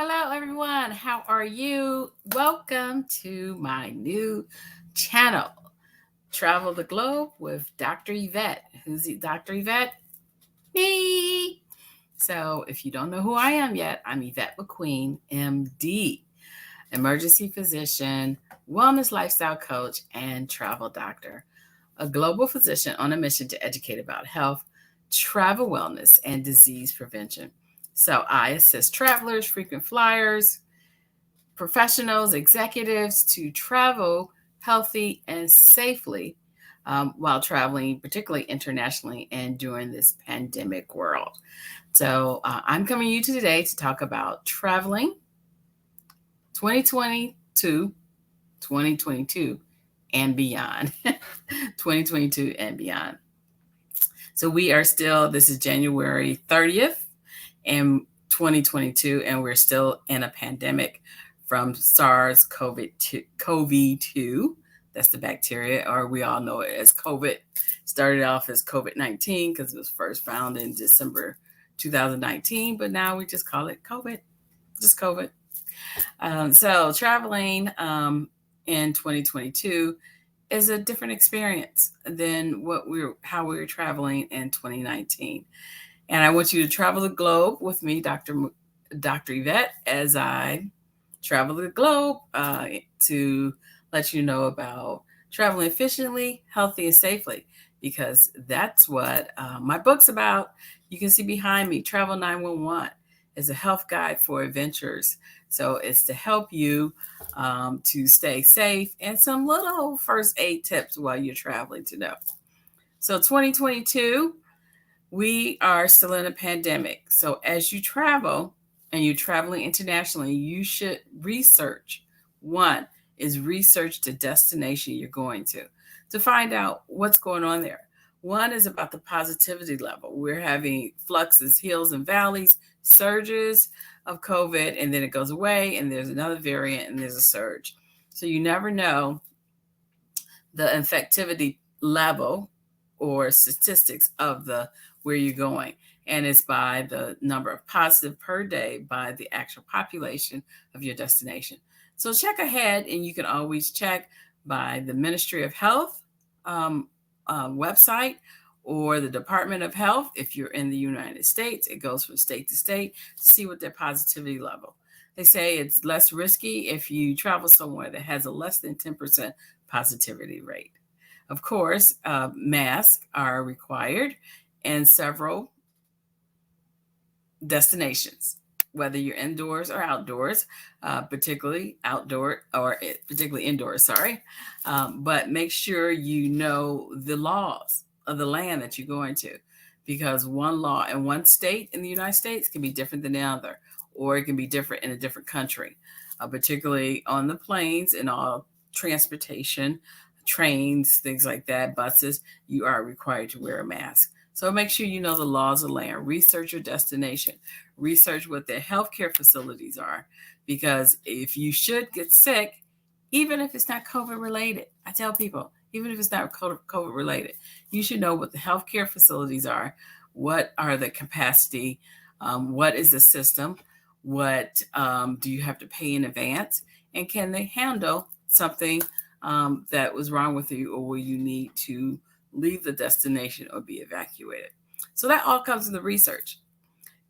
Hello, everyone. How are you? Welcome to my new channel, Travel the Globe with Dr. Yvette. Who's Dr. Yvette? Me. So, if you don't know who I am yet, I'm Yvette McQueen, MD, emergency physician, wellness lifestyle coach, and travel doctor, a global physician on a mission to educate about health, travel wellness, and disease prevention. So, I assist travelers, frequent flyers, professionals, executives to travel healthy and safely while traveling, particularly internationally and during this pandemic world. So I'm coming to you today to talk about traveling 2020 to 2022 and beyond. 2022 and beyond. So we are still, this is January 30th and 2022, and we're still in a pandemic from SARS-CoV-2. That's the bacteria, or we all know it as COVID. Started off as COVID-19 because it was first found in December 2019, but now we just call it COVID, just COVID. So traveling in 2022 is a different experience than how we were traveling in 2019. And I want you to travel the globe with me, Dr. Yvette, as I travel the globe to let you know about traveling efficiently, healthy, and safely, because that's what my book's about. You can see behind me, Travel 911 is a health guide for adventurers. So it's to help you to stay safe and some little first aid tips while you're traveling to know. So 2022, we are still in a pandemic. So as you travel and you're traveling internationally, you should research. One is research the destination you're going to find out what's going on there. One is about the positivity level. We're having fluxes, hills and valleys, surges of COVID, and then it goes away, and there's another variant, and there's a surge. So you never know the infectivity level or statistics of where you're going. And it's by the number of positive per day by the actual population of your destination. So check ahead, and you can always check by the Ministry of Health website or the Department of Health. If you're in the United States, it goes from state to state to see what their positivity level. They say it's less risky if you travel somewhere that has a less than 10% positivity rate. Of course, masks are required in several destinations, whether you're indoors or outdoors, particularly indoors, sorry. But make sure you know the laws of the land that you're going to, because one law in one state in the United States can be different than the other, or it can be different in a different country, particularly on the planes and all transportation, trains, things like that, buses, you are required to wear a mask. So make sure you know the laws of the land. Research your destination. Research what their healthcare facilities are, because if you should get sick, even if it's not COVID related, I tell people, even if it's not COVID related, you should know what the healthcare facilities are. What are the capacity? What is the system? What do you have to pay in advance? And can they handle something that was wrong with you, or will you need to leave the destination or be evacuated? So that all comes in the research.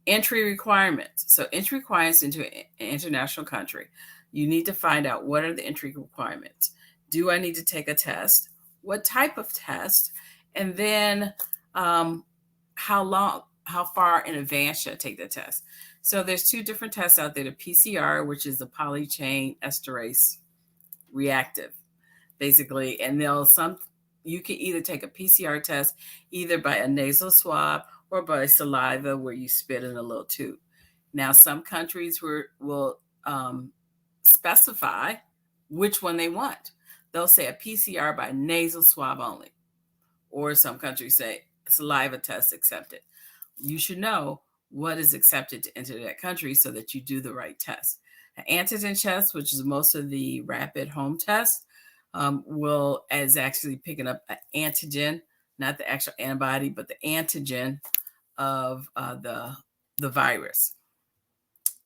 Entry requirements. So entry requirements into an international country. You need to find out, what are the entry requirements? Do I need to take a test? What type of test? And then how far in advance should I take the test? So there's two different tests out there: the PCR, which is the polychain esterase reactive, basically, and you can either take a PCR test either by a nasal swab or by saliva, where you spit in a little tube. Now, some countries will specify which one they want. They'll say a PCR by nasal swab only, or some countries say saliva test accepted. You should know what is accepted to enter that country so that you do the right test. An antigen test, which is most of the rapid home tests, is actually picking up an antigen, not the actual antibody, but the antigen of the virus.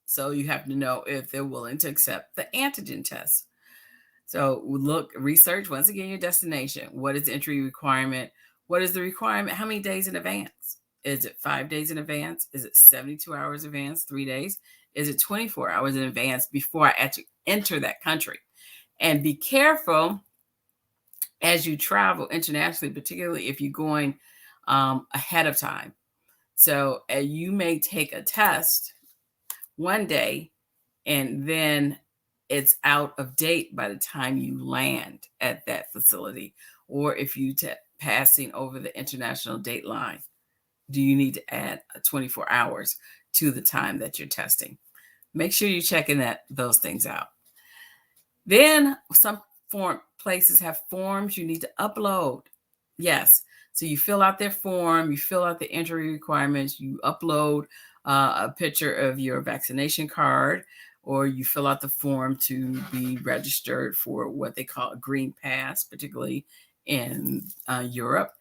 So you have to know if they're willing to accept the antigen test. So research, once again, your destination. What is the entry requirement? What is the requirement? How many days in advance? Is it 5 days in advance? Is it 72 hours in advance, 3 days? Is it 24 hours in advance before I actually enter that country? And be careful as you travel internationally, particularly if you're going ahead of time. So you may take a test one day and then it's out of date by the time you land at that facility. Or if you passing over the international date line, do you need to add 24 hours to the time that you're testing? Make sure you're checking those things out. Then some places have forms you need to upload. Yes. So you fill out their form, you fill out the entry requirements, you upload a picture of your vaccination card, or you fill out the form to be registered for what they call a green pass, particularly in Europe.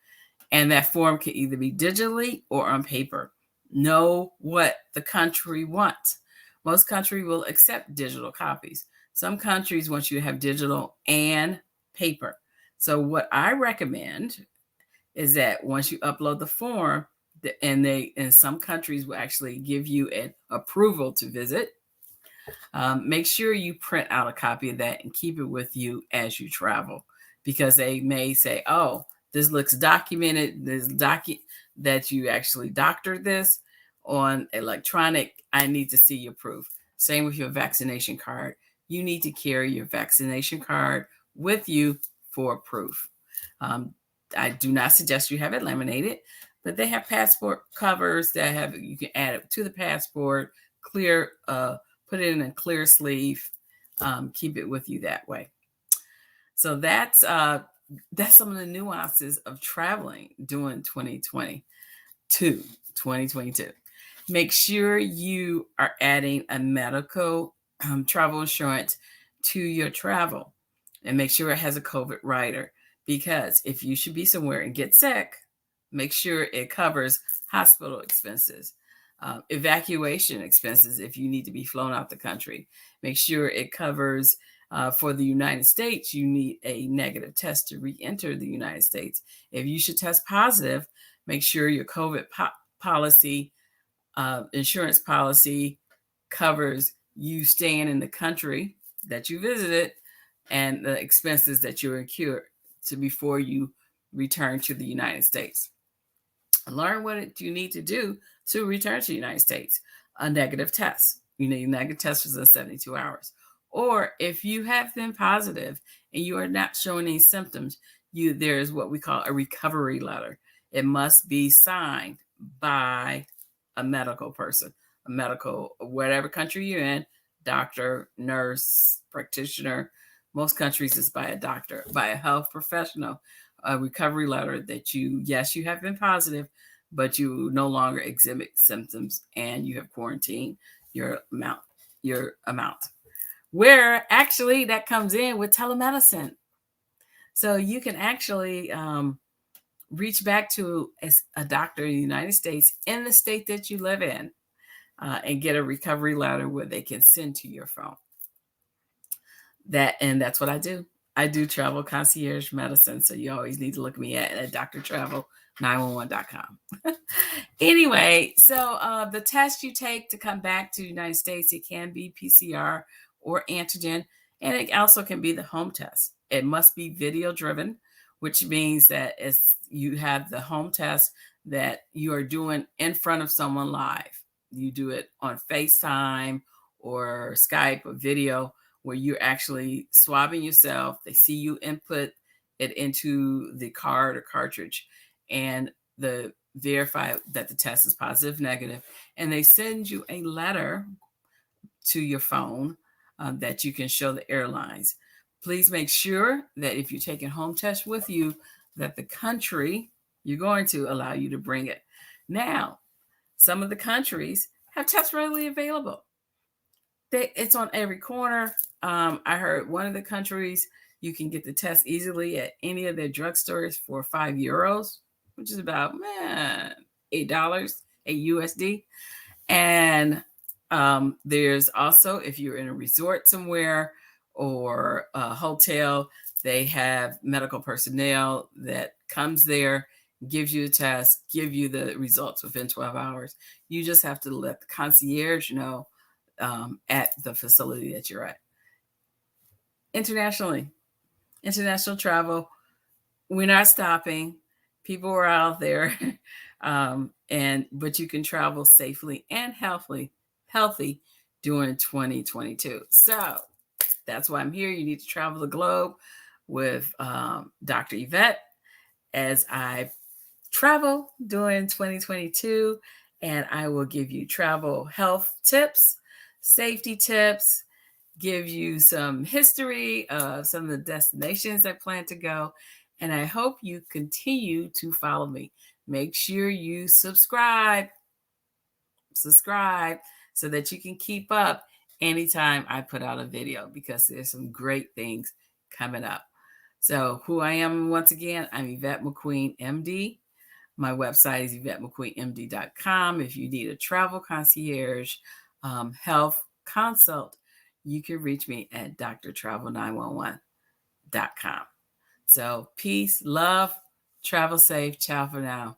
And that form can either be digitally or on paper. Know what the country wants. Most countries will accept digital copies. Some countries want you to have digital and paper. So what I recommend is that once you upload the form, and in some countries will actually give you an approval to visit, make sure you print out a copy of that and keep it with you as you travel, because they may say, oh, this looks documented, that you actually doctored this on electronic. I need to see your proof. Same with your vaccination card. You need to carry your vaccination card with you for proof. I do not suggest you have it laminated, but they have passport covers that you can add it to the passport, clear, put it in a clear sleeve, keep it with you that way. So that's some of the nuances of traveling during 2022. Make sure you are adding a medical travel insurance to your travel, and make sure it has a COVID rider, because if you should be somewhere and get sick, make sure it covers hospital expenses, evacuation expenses if you need to be flown out the country. Make sure it covers, for the United States, you need a negative test to re-enter the United States. If you should test positive, make sure your COVID policy, insurance policy, covers you staying in the country that you visited and the expenses that you incurred before you return to the United States. Learn what you need to do to return to the United States. A negative test. You need a negative test within 72 hours. Or if you have been positive and you are not showing any symptoms, there is what we call a recovery letter. It must be signed by a medical person, whatever country you're in, doctor, nurse, practitioner. Most countries is by a doctor, by a health professional. A recovery letter that you have been positive, but you no longer exhibit symptoms and you have quarantined your amount. Where actually that comes in with telemedicine. So you can actually reach back to a doctor in the United States in the state that you live in, and get a recovery letter where they can send to your phone. That's what I do. I do travel concierge medicine. So you always need to look me at drtravel911.com. Anyway, so the test you take to come back to the United States, it can be PCR or antigen, and it also can be the home test. It must be video driven, which means that you have the home test that you are doing in front of someone live. You do it on FaceTime or Skype or video, where you're actually swabbing yourself. They see you input it into the card or cartridge and verify that the test is positive, negative, and they send you a letter to your phone that you can show the airlines. Please make sure that if you're taking home test with you, that the country you're going to allow you to bring it. Now, some of the countries have tests readily available. It's on every corner. I heard one of the countries, you can get the test easily at any of their drugstores for €5, which is about $8 USD. And There's also, if you're in a resort somewhere or a hotel, they have medical personnel that comes there, gives you a test, give you the results within 12 hours. You just have to let the concierge know at the facility that you're at. Internationally, international travel, we're not stopping. People are out there, but you can travel safely and healthy during 2022. So that's why I'm here. You need to travel the globe with Dr. Yvette as I travel during 2022, and I will give you travel health tips, safety tips, give you some history of some of the destinations I plan to go. And I hope you continue to follow me. Make sure you subscribe so that you can keep up anytime I put out a video, because there's some great things coming up. So who I am, once again, I'm Yvette McQueen, MD. My website is YvetteMcQueenMD.com. If you need a travel concierge health consult, you can reach me at drtravel911.com. So peace, love, travel safe. Ciao for now.